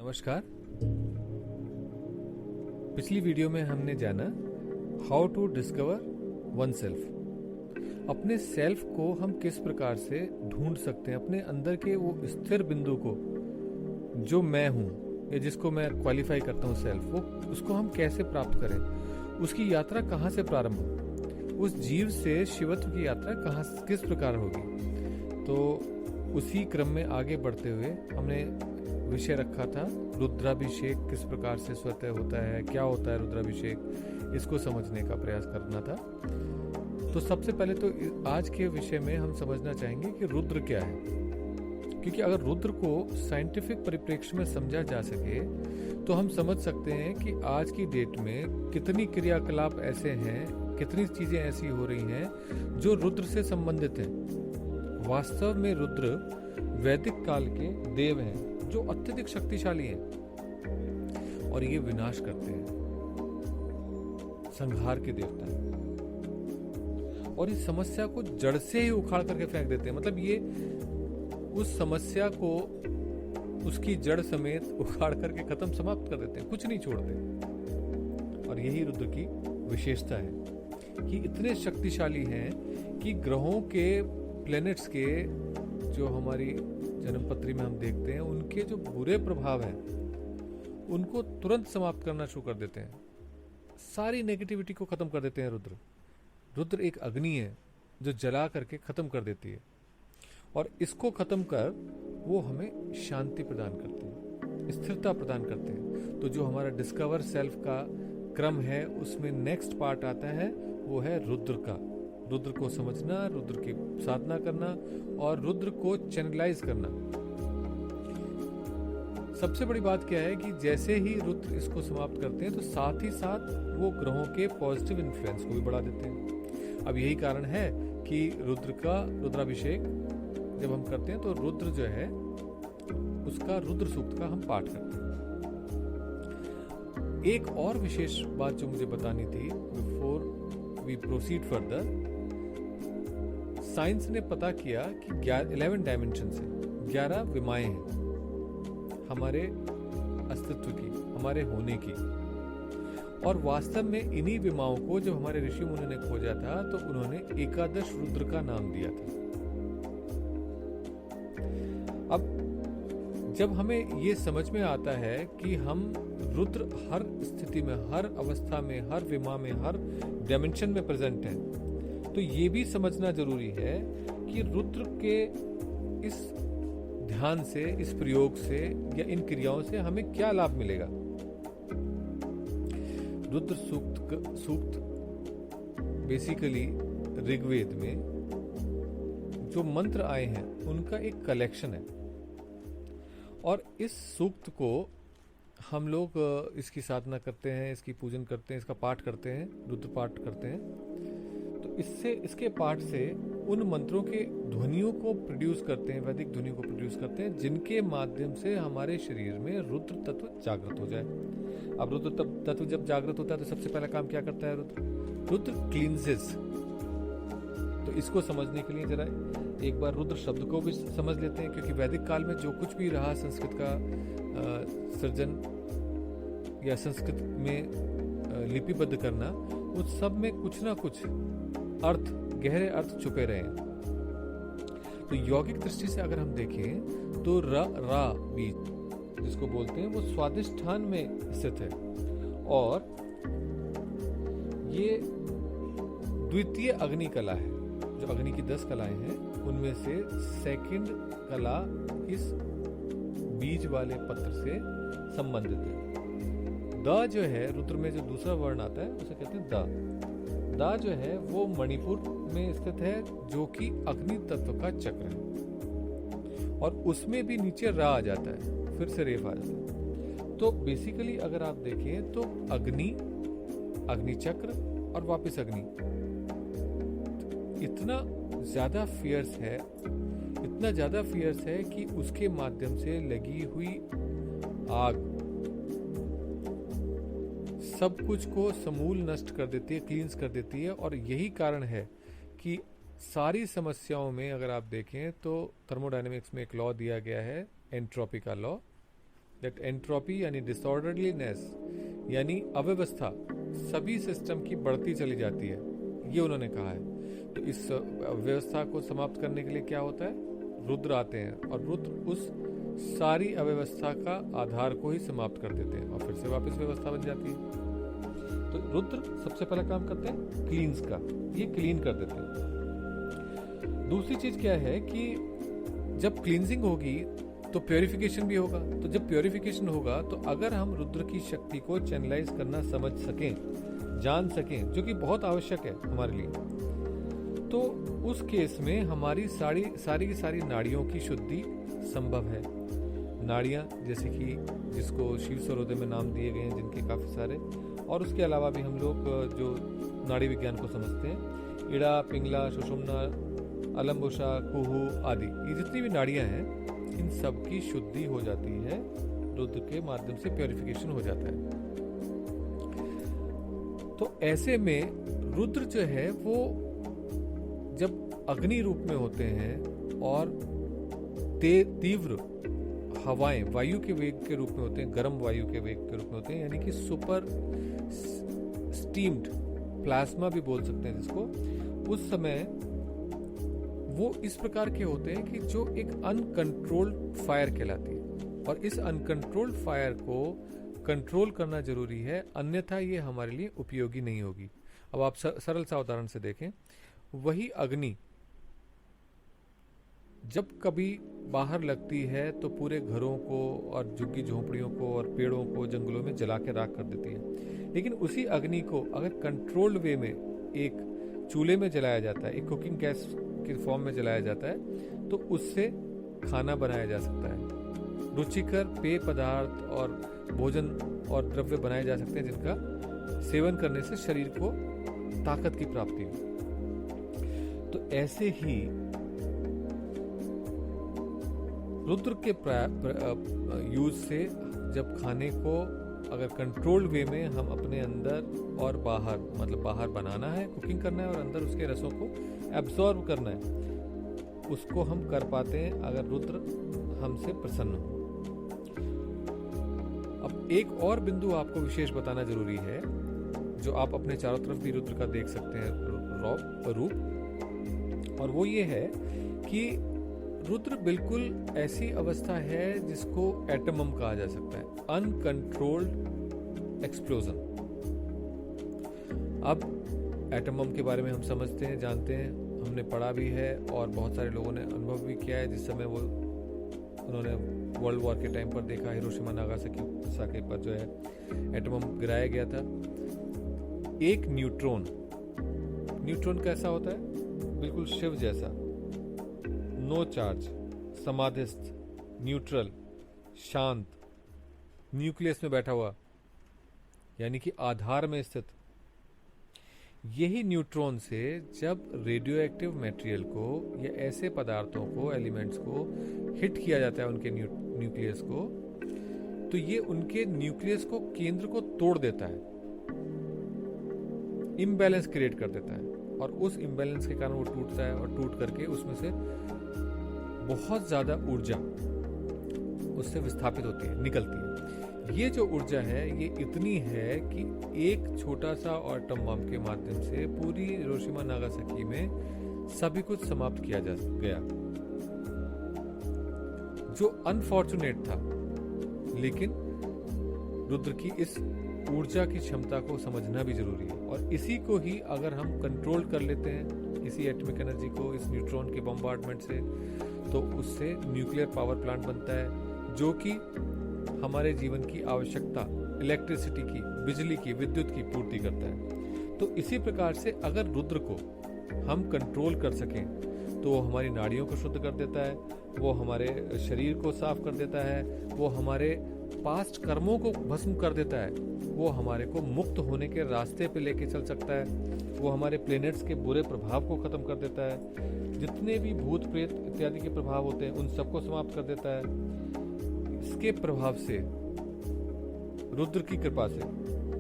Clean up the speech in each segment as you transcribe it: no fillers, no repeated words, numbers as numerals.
नमस्कार। पिछली वीडियो में हमने जाना how to discover oneself. अपने सेल्फ को हम किस प्रकार से ढूंढ सकते हैं, अपने अंदर के वो स्थिर बिंदु को जो मैं हूं या जिसको मैं क्वालिफाई करता हूं सेल्फ, वो उसको हम कैसे प्राप्त करें, उसकी यात्रा कहाँ से प्रारंभ हो, उस जीव से शिवत्व की यात्रा कहाँ किस प्रकार होगी। तो उसी क्रम में आगे बढ़ते हुए हमने विषय रखा था रुद्राभिषेक किस प्रकार से स्वतः होता है, क्या होता है रुद्राभिषेक, इसको समझने का प्रयास करना था। तो सबसे पहले तो आज के विषय में हम समझना चाहेंगे कि रुद्र क्या है, क्योंकि अगर रुद्र को साइंटिफिक परिप्रेक्ष्य में समझा जा सके तो हम समझ सकते हैं कि आज की डेट में कितनी क्रियाकलाप ऐसे हैं, कितनी चीजें ऐसी हो रही हैं जो रुद्र से संबंधित हैं। वास्तव में रुद्र वैदिक काल के देव हैं जो अत्यधिक शक्तिशाली हैं और ये विनाश करते हैं, संहार के देवता हैं और इस समस्या को जड़ से ही उखाड़ करके फेंक देते हैं। मतलब ये उस समस्या को उसकी जड़ समेत उखाड़ करके खत्म समाप्त कर देते हैं, कुछ नहीं छोड़ते। और यही रुद्र की विशेषता है कि इतने शक्तिशाली हैं कि ग्रहों के, प्लैनेट्स के, जो हमारी जन्मपत्री में हम देखते हैं, उनके जो बुरे प्रभाव हैं उनको तुरंत समाप्त करना शुरू कर देते हैं, सारी नेगेटिविटी को खत्म कर देते हैं। रुद्र एक अग्नि है जो जला करके खत्म कर देती है और इसको खत्म कर वो हमें शांति प्रदान करते हैं, स्थिरता प्रदान करते हैं। तो जो हमारा डिस्कवर सेल्फ का क्रम है उसमें नेक्स्ट पार्ट आता है, वो है रुद्र का। रुद्र को समझना, रुद्र की साधना करना और रुद्र को चैनलाइज करना। सबसे बड़ी बात क्या है कि जैसे ही रुद्र इसको समाप्त करते हैं तो साथ ही साथ वो ग्रहों के पॉजिटिव इन्फ्लुएंस को भी बढ़ा देते हैं। अब यही कारण है कि रुद्र का रुद्राभिषेक जब हम करते हैं तो रुद्र जो है उसका रुद्र सूक्त का हम पाठ करते हैं। एक और विशेष बात जो मुझे बतानी थी before we proceed further, science ने पता किया कि 11 डायमेंशन से 11 विमाएं हैं हमारे अस्तित्व की, हमारे होने की। और वास्तव में इन्हीं विमाओं को जब हमारे ऋषि मुनि ने खोजा था तो उन्होंने एकादश रुद्र का नाम दिया था। अब जब हमें ये समझ में आता है कि हम रुद्र हर स्थिति में, हर अवस्था में, हर विमा में, हर डायमेंशन में प्रेजेंट हैं, तो ये भी समझना जरूरी है कि रुद्र के इस ध्यान से, इस प्रयोग से या इन क्रियाओं से हमें क्या लाभ मिलेगा। रुद्र सूक्त बेसिकली ऋग्वेद में जो मंत्र आए हैं उनका एक कलेक्शन है और इस सूक्त को हम लोग इसकी साधना करते हैं, इसकी पूजन करते हैं, इसका पाठ करते हैं, रुद्र पाठ करते हैं। तो इससे, इसके पाठ से उन मंत्रों के ध्वनियों को प्रोड्यूस करते हैं, वैदिक ध्वनियों को प्रोड्यूस करते हैं, जिनके माध्यम से हमारे शरीर में रुद्र तत्व जागृत हो जाए। अब रुद्र तत्व जब जागृत होता है तो सबसे पहला काम क्या करता है रुद्र क्लींसेस। तो इसको समझने के लिए जरा एक बार रुद्र शब्द को भी समझ लेते हैं, क्योंकि वैदिक काल में जो कुछ भी रहा संस्कृत का सृजन या संस्कृत में लिपिबद्ध करना, उस सब में कुछ ना कुछ अर्थ, गहरे अर्थ छुपे रहे हैं। तो यौगिक दृष्टि से अगर हम देखें तो रा बीज जिसको बोलते हैं वो स्वादिष्ठान में स्थित है और ये द्वितीय अग्नि कला है। जो अग्नि की 10 कलाएं हैं उनमें से सेकंड कला इस बीज वाले पत्र से संबंधित है। द जो है रुद्र में जो दूसरा वर्ण आता है उसे कहते हैं दा जो है वो मणिपुर में स्थित है, जो कि अग्नि तत्व का चक्र है और उसमें भी नीचे रा आ जाता है, फिर से रेफ आ जाता है। तो बेसिकली अगर आप देखें तो अग्नि चक्र और वापस अग्नि इतना ज्यादा फियर्स है, इतना ज्यादा फियर्स है कि उसके माध्यम से लगी हुई आग सब कुछ को समूल नष्ट कर देती है, क्लींस कर देती है। और यही कारण है कि सारी समस्याओं में अगर आप देखें तो थर्मोडायनेमिक्स में एक लॉ दिया गया है, एंट्रोपी का लॉ, दैट एंट्रोपी यानी डिसऑर्डरलीनेस यानी अव्यवस्था सभी सिस्टम की बढ़ती चली जाती है, ये उन्होंने कहा है। तो इस व्यवस्था को समाप्त करने के लिए क्या होता है, रुद्र आते हैं और रुद्र उस सारी अव्यवस्था का आधार को ही समाप्त कर देते हैं और फिर से वापस व्यवस्था बन जाती है। तो रुद्र सबसे पहला काम करते हैं क्लींस का, ये क्लीन कर देते हैं। दूसरी चीज क्या है कि जब क्लींजिंग होगी तो प्योरिफिकेशन भी होगा। तो जब प्योरिफिकेशन होगा तो अगर हम रुद्र की शक्ति को चैनलाइज करना समझ सकें, जान सकें, जो कि बहुत आवश्यक है हमारे लिए, तो उस केस में हमारी सारी की सारी नाड़ियों की शुद्धि संभव है। नाड़ियाँ जैसे कि जिसको शिव सरोदय में नाम दिए गए हैं जिनके काफ़ी सारे, और उसके अलावा भी हम लोग जो नाड़ी विज्ञान को समझते हैं, इड़ा, पिंगला, सुषुम्ना, अलम्बुशा, कुहू आदि, ये जितनी भी नाड़ियाँ हैं इन सब की शुद्धि हो जाती है रुद्र के माध्यम से, प्योरिफिकेशन हो जाता है। तो ऐसे में रुद्र जो है वो जब अग्नि रूप में होते हैं और तीव्र हवाएं वायु के वेग के रूप में होते हैं, गर्म वायु के वेग के रूप में होते हैं, यानी कि सुपर स्टीम्ड प्लाज्मा भी बोल सकते हैं जिसको, उस समय वो इस प्रकार के होते हैं कि जो एक अनकंट्रोल्ड फायर कहलाती है। और इस अनकंट्रोल्ड फायर को कंट्रोल करना जरूरी है, अन्यथा ये हमारे लिए उपयोगी नहीं होगी। अब आप सरल सा उदाहरण से देखें, वही अग्नि जब कभी बाहर लगती है तो पूरे घरों को और झुग्गी झोंपड़ियों को और पेड़ों को जंगलों में जला के राख कर देती है। लेकिन उसी अग्नि को अगर कंट्रोल्ड वे में एक चूल्हे में जलाया जाता है, एक कुकिंग गैस के फॉर्म में जलाया जाता है, तो उससे खाना बनाया जा सकता है। रुचिकर पेय पदार्थ और भोजन और द्रव्य बनाए जा सकते हैं जिनका सेवन करने से शरीर को ताकत की प्राप्ति हो। तो ऐसे ही रुद्र के यूज से जब खाने को अगर कंट्रोल्ड वे में हम अपने अंदर और बाहर, मतलब बाहर बनाना है, कुकिंग करना है और अंदर उसके रसों को एब्जॉर्ब करना है, उसको हम कर पाते हैं अगर रुद्र हमसे प्रसन्न हो। अब एक और बिंदु आपको विशेष बताना जरूरी है, जो आप अपने चारों तरफ भी रुद्र का देख सकते हैं रूप, और वो ये है कि रुद्र बिल्कुल ऐसी अवस्था है जिसको एटम कहा जा सकता है, अनकंट्रोल्ड एक्सप्लोजन। अब एटम के बारे में हम समझते हैं, जानते हैं, हमने पढ़ा भी है और बहुत सारे लोगों ने अनुभव भी किया है। जिस समय उन्होंने वर्ल्ड वॉर के टाइम पर देखा, हिरोशिमा नागासाकी पर जो है एटम गिराया गया था। एक न्यूट्रॉन कैसा होता है, बिल्कुल शिव जैसा, नो चार्ज, समाधिस्थ, न्यूट्रल, शांत, न्यूक्लियस में बैठा हुआ, यानी कि आधार में स्थित। यही न्यूट्रॉन से जब रेडियो एक्टिव मटेरियल को या ऐसे पदार्थों को, एलिमेंट्स को हिट किया जाता है उनके न्यूक्लियस को, तो ये उनके न्यूक्लियस को, केंद्र को तोड़ देता है, इम्बैलेंस क्रिएट कर देता है, और उस इम्बैलेंस के कारण वो टूटता है और टूट करके उसमें से बहुत ज्यादा ऊर्जा उससे विस्थापित होती है, निकलती है। ये जो ऊर्जा है ये इतनी है कि एक छोटा सा एटम बम के माध्यम से पूरी हिरोशिमा नागासाकी में सभी कुछ समाप्त किया जा गया, जो अनफॉर्चुनेट था। लेकिन रुद्र की इस ऊर्जा की क्षमता को समझना भी जरूरी है, और इसी को ही अगर हम कंट्रोल कर लेते हैं, इसी एटॉमिक एनर्जी को, इस न्यूट्रॉन के बम्बार्डमेंट से, तो उससे न्यूक्लियर पावर प्लांट बनता है, जो कि हमारे जीवन की आवश्यकता, इलेक्ट्रिसिटी की, बिजली की, विद्युत की पूर्ति करता है। तो इसी प्रकार से अगर रुद्र को हम कंट्रोल कर सकें तो वो हमारी नाड़ियों को शुद्ध कर देता है, वो हमारे शरीर को साफ कर देता है, वो हमारे पास्ट कर्मों को भस्म कर देता है, वो हमारे को मुक्त होने के रास्ते पे लेके चल सकता है, वो हमारे प्लेनेट्स के बुरे प्रभाव को खत्म कर देता है, जितने भी भूत प्रेत इत्यादि के प्रभाव होते हैं उन सबको समाप्त कर देता है। इसके प्रभाव से, रुद्र की कृपा से,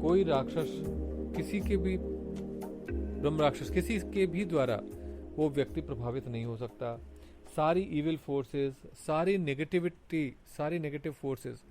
कोई राक्षस, किसी के भी ब्रह्म राक्षस, किसी के भी द्वारा वो व्यक्ति प्रभावित नहीं हो सकता। सारी इविल फोर्सेस, सारी नेगेटिविटी, सारी नेगेटिव फोर्सेस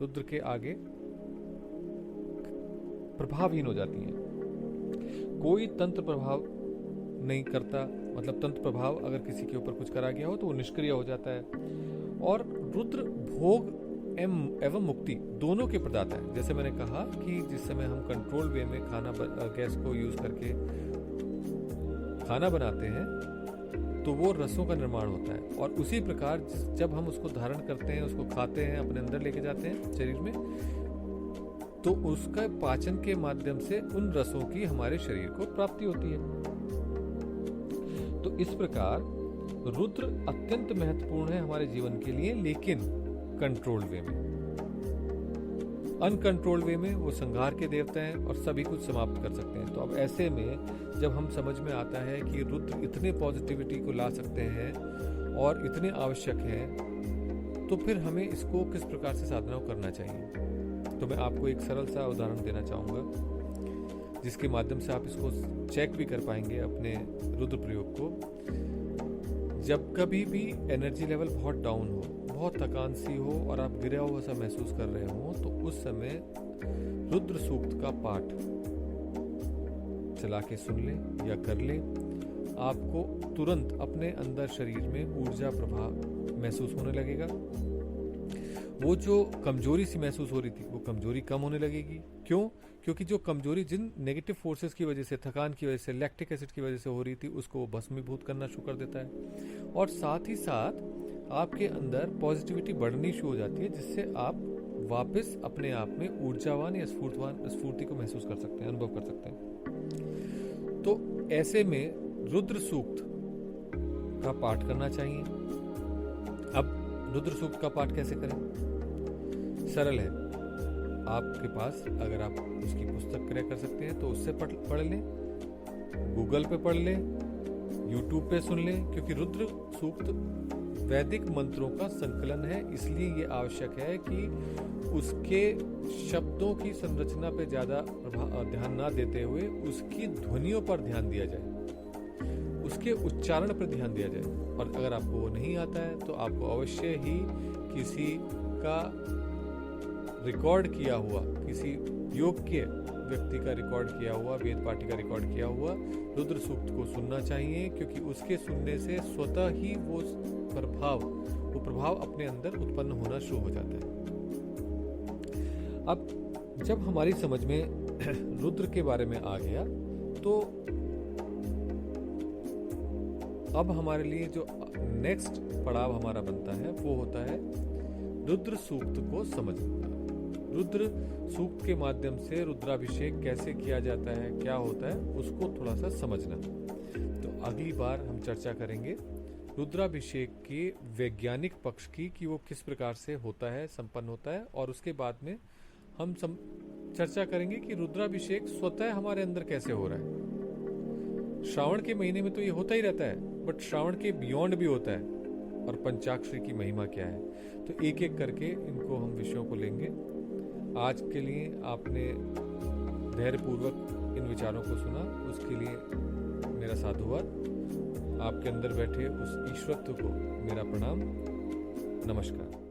रुद्र के आगे प्रभावहीन हो जाती हैं। कोई तंत्र प्रभाव नहीं करता, मतलब तंत्र प्रभाव अगर किसी के ऊपर कुछ करा गया हो तो वो निष्क्रिय हो जाता है। और रुद्र भोग एवं मुक्ति दोनों के प्रदाता है। जैसे मैंने कहा कि जिस समय हम कंट्रोल वे में गैस को यूज करके खाना बनाते हैं तो वो रसों का निर्माण होता है, और उसी प्रकार जब हम उसको धारण करते हैं, उसको खाते हैं, अपने अंदर लेके जाते हैं शरीर में, तो उसका पाचन के माध्यम से उन रसों की हमारे शरीर को प्राप्ति होती है। तो इस प्रकार रुद्र अत्यंत महत्वपूर्ण है हमारे जीवन के लिए, लेकिन कंट्रोल्ड वे में। अनकंट्रोल्ड वे में वो संहार के देवता हैं और सभी कुछ समाप्त कर सकते हैं। तो अब ऐसे में जब हम समझ में आता है कि रुद्र इतने पॉजिटिविटी को ला सकते हैं और इतने आवश्यक हैं, तो फिर हमें इसको किस प्रकार से साधना करना चाहिए। तो मैं आपको एक सरल सा उदाहरण देना चाहूँगा जिसके माध्यम से आप इसको चेक भी कर पाएंगे अपने रुद्र प्रयोग को। जब कभी भी एनर्जी लेवल बहुत डाउन हो, बहुत थकान सी हो और आप गिरा हुआ सा महसूस कर रहे हो, तो उस समय रुद्र सूक्त का पाठ चला के सुन लें या कर लें। आपको तुरंत अपने अंदर शरीर में ऊर्जा प्रभाव महसूस होने लगेगा। वो जो कमजोरी सी महसूस हो रही थी वो कमजोरी कम होने लगेगी। क्यों? क्योंकि जो कमजोरी जिन नेगेटिव फोर्सेस की वजह से, थकान की वजह से, लैक्टिक एसिड की वजह से हो रही थी, उसको वो भस्मीभूत करना शुरू कर देता है। और साथ ही साथ आपके अंदर पॉजिटिविटी बढ़नी शुरू हो जाती है, जिससे आप वापस अपने आप में ऊर्जावान या स्फूर्ति को महसूस कर सकते हैं, अनुभव कर सकते हैं। तो ऐसे में रुद्र सूक्त का पाठ करना चाहिए। अब रुद्र सूक्त का पाठ कैसे करें? सरल है। आपके पास अगर आप उसकी पुस्तक क्रय कर सकते हैं तो उससे पढ़ लें, गूगल पे पढ़ लें, यूट्यूब पे सुन लें, क्योंकि रुद्र सूक्त वैदिक मंत्रों का संकलन है। इसलिए ये आवश्यक है कि उसके शब्दों की संरचना पे ज्यादा ध्यान ना देते हुए उसकी ध्वनियों पर ध्यान दिया जाए, उसके उच्चारण पर ध्यान दिया जाए। और अगर आपको वो नहीं आता है तो आपको अवश्य ही किसी का रिकॉर्ड किया हुआ, किसी योग्य व्यक्ति का रिकॉर्ड किया हुआ, वेद पाठी का रिकॉर्ड किया हुआ रुद्र सूक्त को सुनना चाहिए, क्योंकि उसके सुनने से स्वतः ही वो प्रभाव अपने अंदर उत्पन्न होना शुरू हो जाता है। अब जब हमारी समझ में रुद्र के बारे में आ गया, तो अब हमारे लिए जो नेक्स्ट पड़ाव हमारा बनता है वो होता है रुद्र सूक्त को समझना। रुद्र सूक्त के माध्यम से रुद्राभिषेक कैसे किया जाता है, क्या होता है, उसको थोड़ा सा समझना। तो अगली बार हम चर्चा करेंगे रुद्राभिषेक के वैज्ञानिक पक्ष की, कि वो किस प्रकार से होता है, संपन्न होता है। और उसके बाद में हम चर्चा करेंगे कि रुद्राभिषेक स्वतः हमारे अंदर कैसे हो रहा है। श्रावण के महीने में तो ये होता ही रहता है, बट श्रावण के बियॉन्ड भी होता है, और पंचाक्षरी की महिमा क्या है। तो एक एक करके इनको हम विषयों को लेंगे। आज के लिए आपने धैर्यपूर्वक इन विचारों को सुना, उसके लिए मेरा साधुवाद। आपके अंदर बैठे उस ईश्वरत्व को मेरा प्रणाम। नमस्कार।